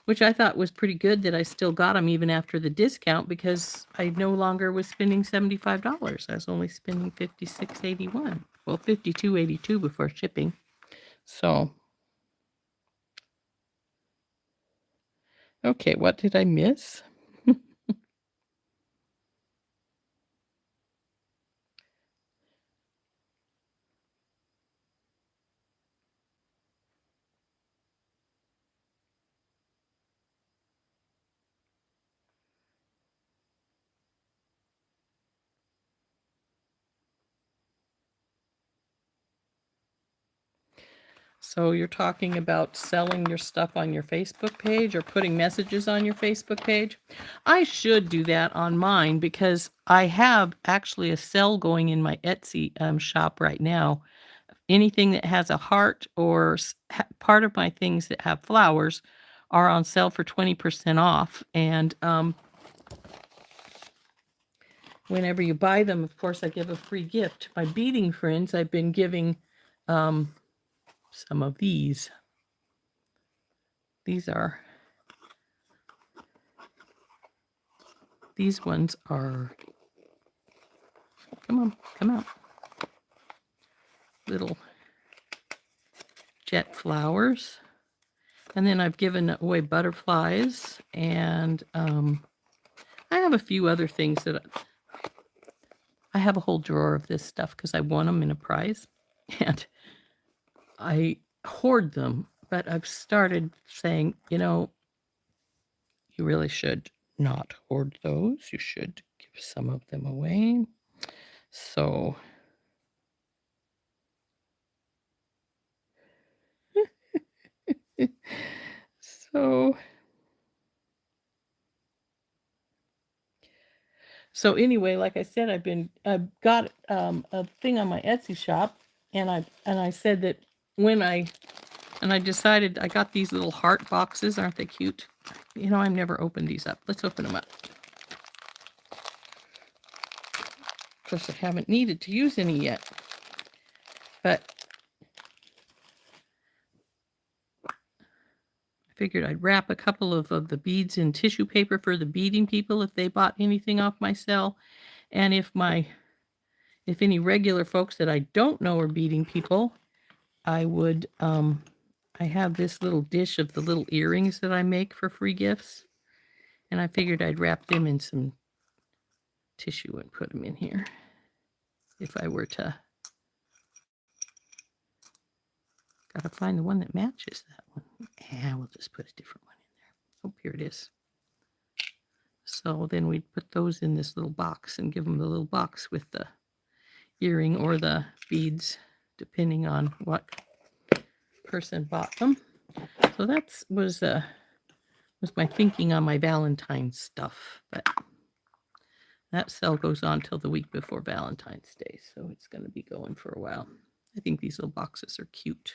which I thought was pretty good that I still got them even after the discount because I no longer was spending $75. I was only spending $56.81. Well, $52.82 before shipping. So, okay, what did I miss? So you're talking about selling your stuff on your Facebook page or putting messages on your Facebook page? I should do that on mine because I have actually a sale going in my Etsy shop right now. Anything that has a heart or part of my things that have flowers are on sale for 20% off. And whenever you buy them, of course, I give a free gift. My beading friends, I've been giving some of these. These ones are, come out. Little jet flowers. And then I've given away butterflies. And I have a few other things that I have a whole drawer of this stuff because I won them in a prize. And I hoard them. But I've started saying, you know, you really should not hoard those. You should give some of them away. So so anyway, like I said, I've got a thing on my Etsy shop, and I said that I decided I got these little heart boxes. Aren't they cute? You know, I've never opened these up. Let's open them up. course, I haven't needed to use any yet. But I figured I'd wrap a couple of the beads in tissue paper for the beading people if they bought anything off my sale. And if any regular folks that I don't know are beading people, I would, I have this little dish of the little earrings that I make for free gifts. And I figured I'd wrap them in some tissue and put them in here. If I were to, gotta find the one that matches that one. Yeah, we'll just put a different one in there. Oh, here it is. So then we'd put those in this little box and give them the little box with the earring or the beads, depending on what person bought them. So that was my thinking on my Valentine's stuff. But that sale goes on till the week before Valentine's Day, so it's going to be going for a while. I think these little boxes are cute.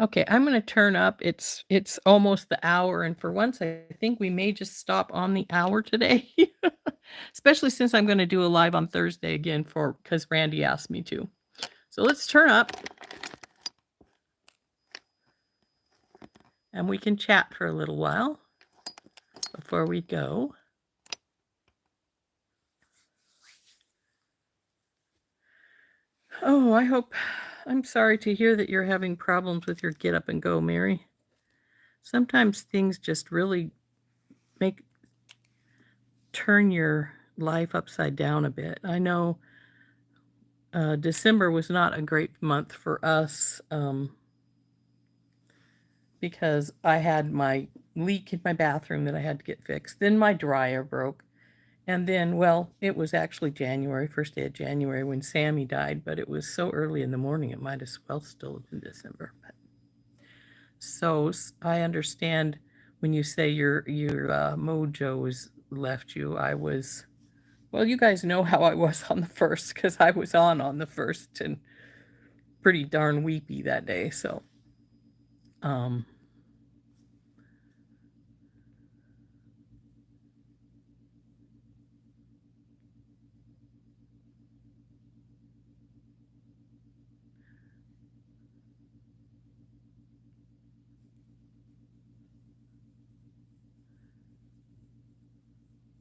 Okay, I'm going to turn up. It's almost the hour, and for once, I think we may just stop on the hour today, especially since I'm going to do a live on Thursday again because Randy asked me to. So let's turn up, and we can chat for a little while before we go. Oh, I'm sorry to hear that you're having problems with your get up and go, Mary. Sometimes things just really turn your life upside down a bit. I know December was not a great month for us because I had my leak in my bathroom that I had to get fixed. Then my dryer broke. And then, well, it was actually January, first day of January when Sammy died, but it was so early in the morning, it might as well still have been December. So I understand when you say your mojo has left you. Well, you guys know how I was on the 1st because I was on the 1st and pretty darn weepy that day. So,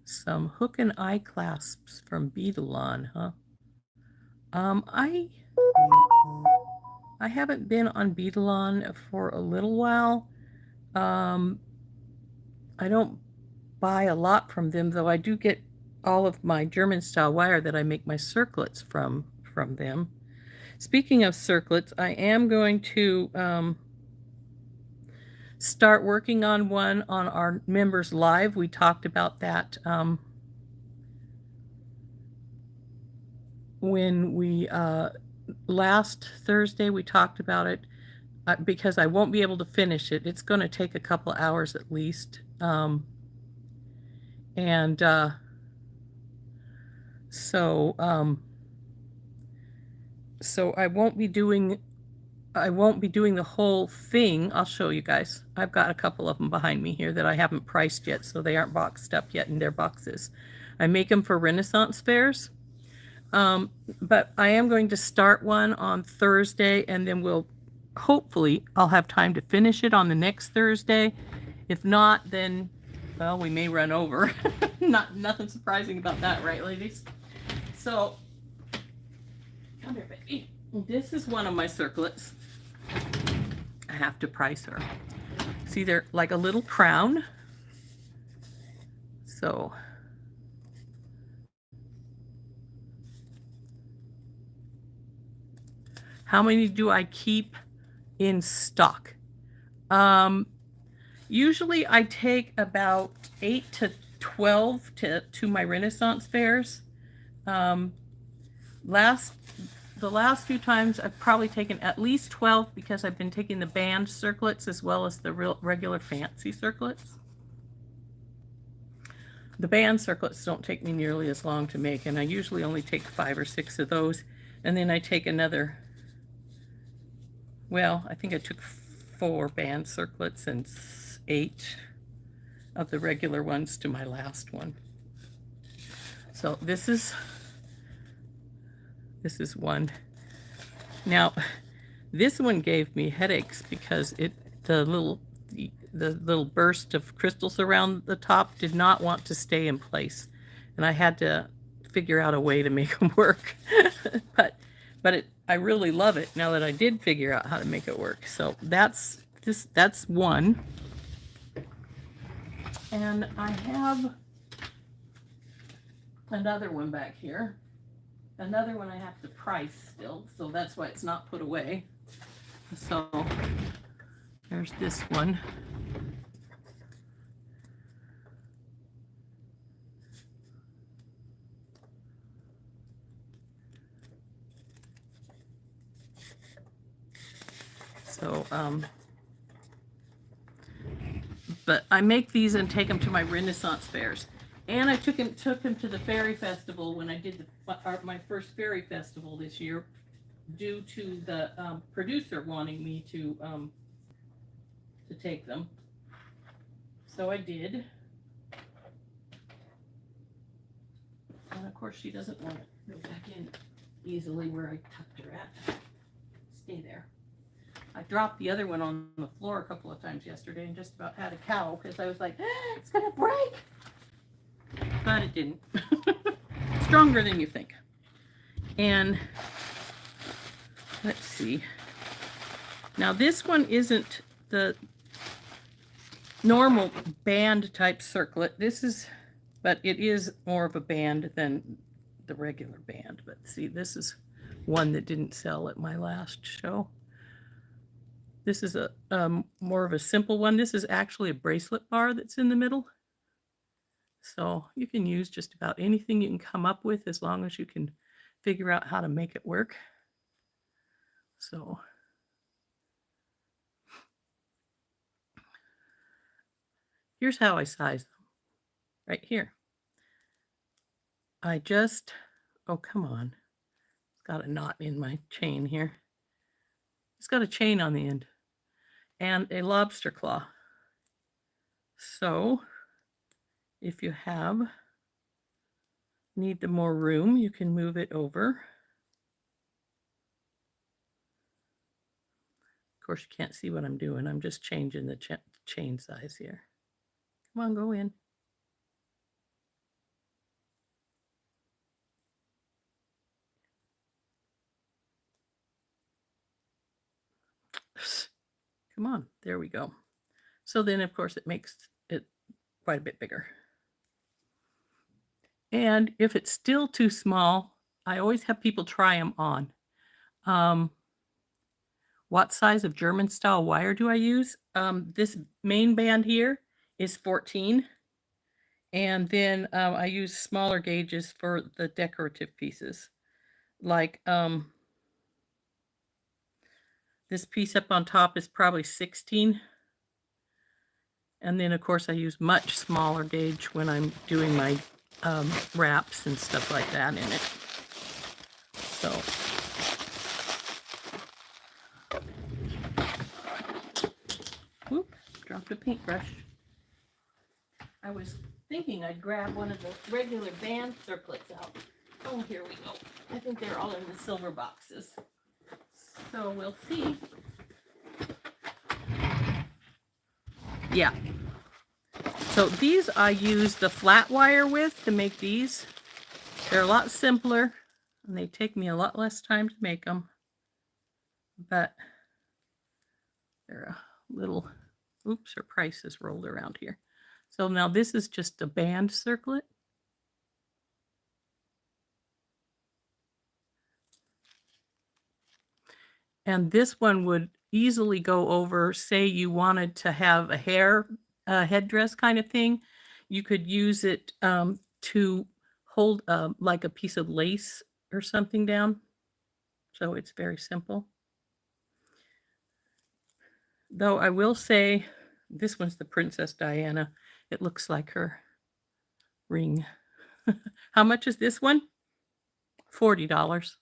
some hook and eye clasps from Beadalon, huh? I haven't been on Beadalon for a little while. I don't buy a lot from them, though I do get all of my German style wire that I make my circlets from them. Speaking of circlets, I am going to start working on one on our members live. We talked about that when we last Thursday we talked about it because I won't be able to finish it. It's going to take a couple hours at least. So I won't be doing the whole thing. I'll show you guys. I've got a couple of them behind me here that I haven't priced yet, so they aren't boxed up yet in their boxes. I make them for Renaissance fairs. But I am going to start one on Thursday, and then hopefully I'll have time to finish it on the next Thursday. If not, then, well, we may run over. Nothing surprising about that, right, ladies? So, come here, baby. This is one of my circlets. I have to price her. See, they're like a little crown. So, how many do I keep in stock? Usually I take about 8 to 12 to my Renaissance fairs. the last few times I've probably taken at least 12 because I've been taking the band circlets as well as the regular fancy circlets. The band circlets don't take me nearly as long to make, and I usually only take 5 or 6 of those, and then I take another, well, I think I took 4 band circlets and 8 of the regular ones to my last one. So this is one. Now, this one gave me headaches because the little burst of crystals around the top did not want to stay in place, and I had to figure out a way to make them work. but I really love it now that I did figure out how to make it work. So that's one. And I have another one back here. Another one I have to price still, so that's why it's not put away. So there's this one. So, but I make these and take them to my Renaissance fairs. And I took him to the Fairy Festival when I did my first Fairy Festival this year, due to the producer wanting me to take them. So I did. And of course she doesn't want to go back in easily where I tucked her at. Stay there. I dropped the other one on the floor a couple of times yesterday and just about had a cow because I was like, it's gonna break. But it didn't. Stronger than you think. And let's see. Now this one isn't the normal band type circlet. But it is more of a band than the regular band. But see, this is one that didn't sell at my last show. This is a more of a simple one. This is actually a bracelet bar that's in the middle. So you can use just about anything you can come up with as long as you can figure out how to make it work. So here's how I size them. Right here. I just, oh, come on. It's got a knot in my chain here. It's got a chain on the end and a lobster claw. So if you need the more room, you can move it over. Of course, you can't see what I'm doing. I'm just changing the chain size here. Come on, go in. Come on, there we go. So then, of course, it makes it quite a bit bigger. And if it's still too small, I always have people try them on. What size of German style wire do I use? This main band here is 14. And then I use smaller gauges for the decorative pieces. Like this piece up on top is probably 16. And then, of course, I use much smaller gauge when I'm doing my wraps and stuff like that in it. So whoop, dropped a paintbrush. I was thinking I'd grab one of the regular band circlets out. Oh, here we go. I think they're all in the silver boxes. So we'll see. Yeah. So these I use the flat wire with to make these. They're a lot simpler and they take me a lot less time to make them. But they're a little, oops, her price is rolled around here. So now this is just a band circlet. And this one would easily go over, say you wanted to have a headdress kind of thing. You could use it to hold like a piece of lace or something down. So it's very simple. Though I will say, this one's the Princess Diana. It looks like her ring. How much is this one? $40.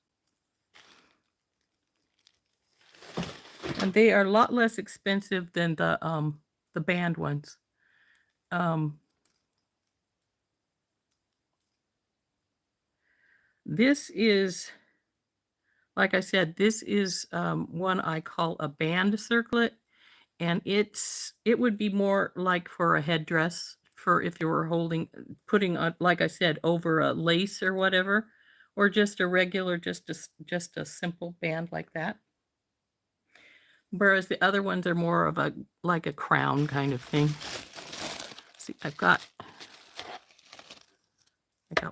And they are a lot less expensive than the band ones. This is, like I said, this is one I call a band circlet, and it would be more like for a headdress, for if you were putting on, like I said, over a lace or whatever, or just a regular, just a simple band like that. Whereas the other ones are more of like a crown kind of thing. See, I got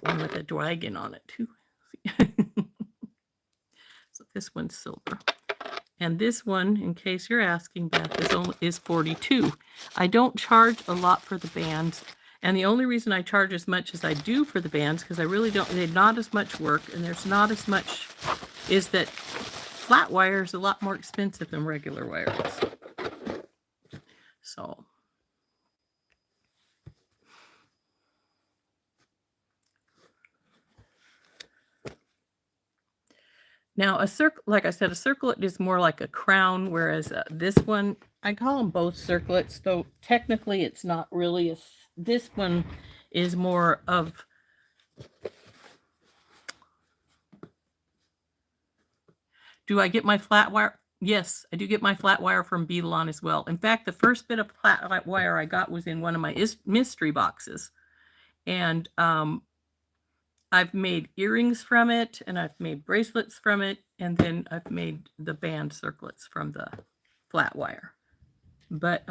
one with a dragon on it too. So this one's silver. And this one, in case you're asking, Beth, is $42. I don't charge a lot for the bands. And the only reason I charge as much as I do for the bands, because I really don't, they're not as much work, and there's not as much, is that flat wire is a lot more expensive than regular wire is. So. Now, like I said, a circlet is more like a crown, whereas this one, I call them both circlets, though technically it's not really this one is more of, do I get my flat wire? Yes, I do get my flat wire from Beadalon as well. In fact, the first bit of flat wire I got was in one of my mystery boxes. And I've made earrings from it, and I've made bracelets from it, and then I've made the band circlets from the flat wire. But,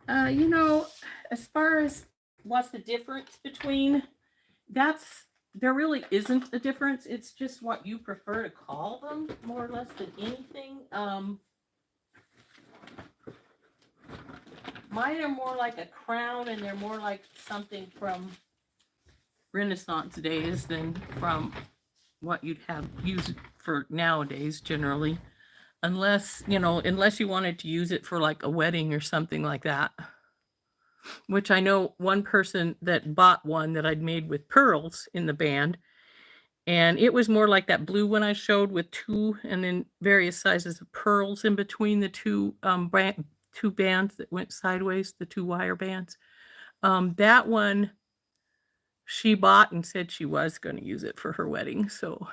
you know, as far as what's the difference between, there really isn't a difference. It's just what you prefer to call them, more or less than anything. Mine are more like a crown, and they're more like something from Renaissance days than from what you'd have used for nowadays generally, unless you wanted to use it for like a wedding or something like that, which I know one person that bought one that I'd made with pearls in the band, and it was more like that blue one I showed with two and then various sizes of pearls in between the two bands that went sideways, the two wire bands. That one she bought and said she was going to use it for her wedding. So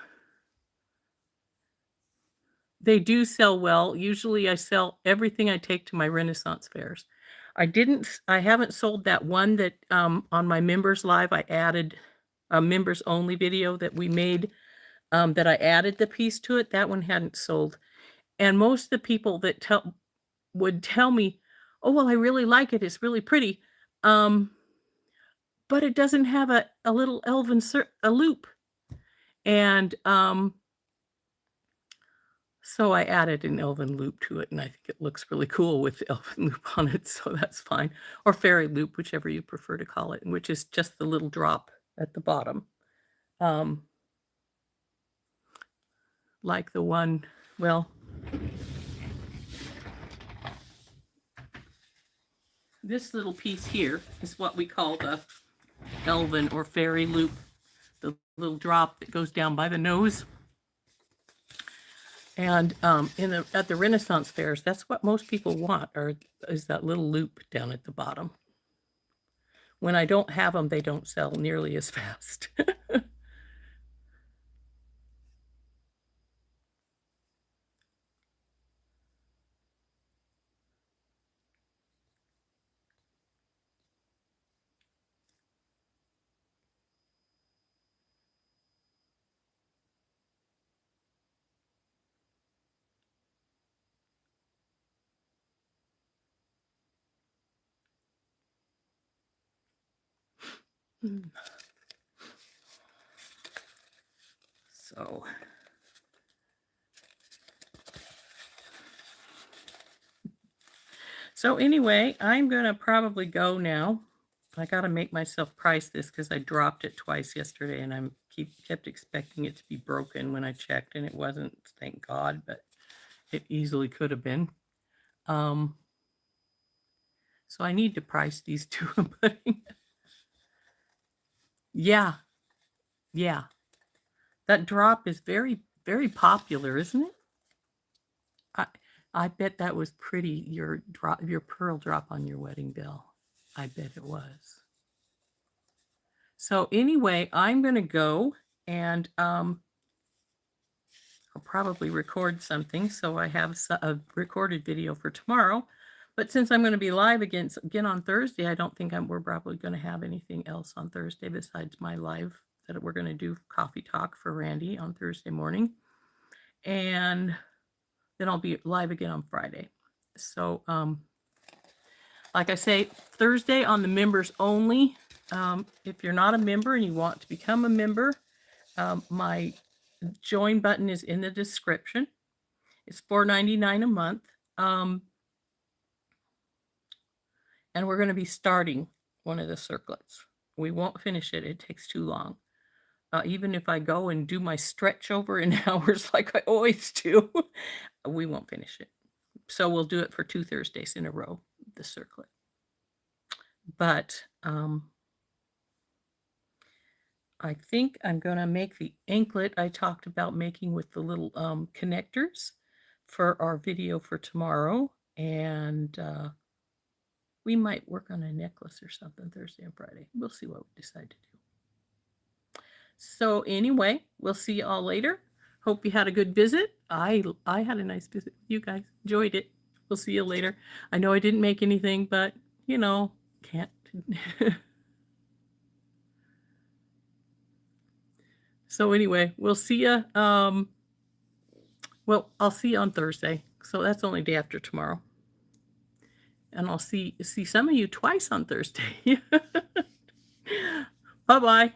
they do sell well. Usually I sell everything I take to my Renaissance fairs. I haven't sold that one that on my members live, I added a members only video that we made, that I added the piece to it. That one hadn't sold. And most of the people that would tell me, oh, well, I really like it. It's really pretty. But it doesn't have a little elven loop. And so I added an elven loop to it, and I think it looks really cool with the elven loop on it, so that's fine. Or fairy loop, whichever you prefer to call it, which is just the little drop at the bottom. Like the one, well, this little piece here is what we call the elven or fairy loop, the little drop that goes down by the nose. And at the Renaissance fairs, that's what most people want, is that little loop down at the bottom. When I don't have them, they don't sell nearly as fast. So anyway, I'm going to probably go now. I got to make myself price this because I dropped it twice yesterday and I kept expecting it to be broken when I checked, and it wasn't, thank God, but it easily could have been. So I need to price these two I'm putting. Yeah. Yeah. That drop is very, very popular, isn't it? I bet that was pretty, your pearl drop on your wedding bell. I bet it was. So anyway, I'm going to go and I'll probably record something. So I have a recorded video for tomorrow. But since I'm going to be live again on Thursday, I don't think we're probably going to have anything else on Thursday besides my live that we're going to do coffee talk for Randy on Thursday morning. And then I'll be live again on Friday. So, like I say, Thursday on the members only. If you're not a member and you want to become a member, my join button is in the description. It's $4.99 a month. And we're going to be starting one of the circlets. We won't finish it. It takes too long. Even if I go and do my stretch over in hours like I always do, we won't finish it. So we'll do it for 2 Thursdays in a row, the circlet. But I think I'm going to make the anklet I talked about making with the little connectors for our video for tomorrow. And we might work on a necklace or something Thursday and Friday. We'll see what we decide to do. So anyway, we'll see you all later. Hope you had a good visit. I had a nice visit with you guys. Enjoyed it. We'll see you later. I know I didn't make anything, but, you know, can't. So anyway, we'll see you. Well, I'll see you on Thursday. So that's only day after tomorrow. And I'll see some of you twice on Thursday. Bye-bye.